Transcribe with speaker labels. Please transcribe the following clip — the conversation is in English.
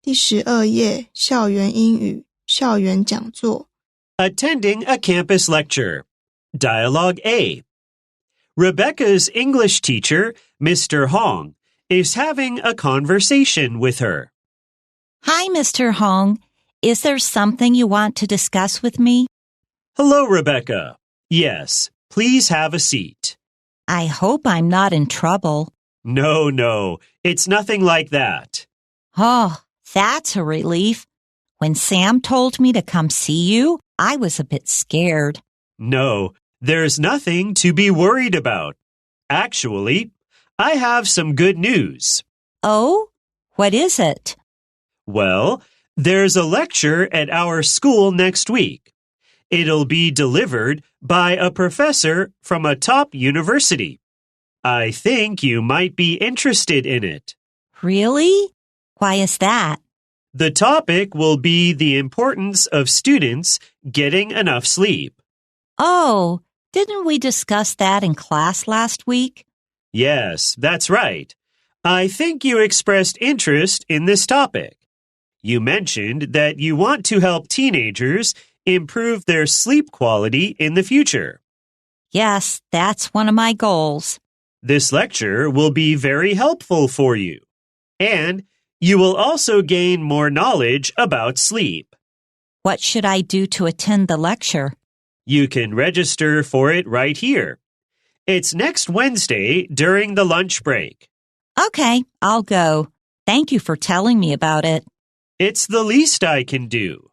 Speaker 1: 第12页，校园英语，校园讲座。
Speaker 2: Attending a campus lecture. Dialogue A. Rebecca's English teacher, Mr. Hong, is having a conversation with her.
Speaker 3: Hi, Mr. Hong. Is there something you want to discuss with me?
Speaker 2: Hello, Rebecca. Yes, please have a seat.
Speaker 3: I hope I'm not in trouble.
Speaker 2: No, it's nothing like that.
Speaker 3: Oh, that's a relief. When Sam told me to come see you, I was a bit scared.
Speaker 2: No, there's nothing to be worried about. Actually, I have some good news.
Speaker 3: Oh? What is it?
Speaker 2: Well, there's a lecture at our school next week. It'll be delivered by a professor from a top university. I think you might be interested in it.
Speaker 3: Really? Why is that?
Speaker 2: The topic will be the importance of students getting enough sleep.
Speaker 3: Oh, didn't we discuss that in class last week?
Speaker 2: Yes, that's right. I think you expressed interest in this topic. You mentioned that you want to help teenagers improve their sleep quality in the future.
Speaker 3: Yes, that's one of my goals.
Speaker 2: This lecture will be very helpful for you. And you will also gain more knowledge about sleep.
Speaker 3: What should I do to attend the lecture?
Speaker 2: You can register for it right here. It's next Wednesday during the lunch break.
Speaker 3: Okay, I'll go. Thank you for telling me about it.
Speaker 2: It's the least I can do.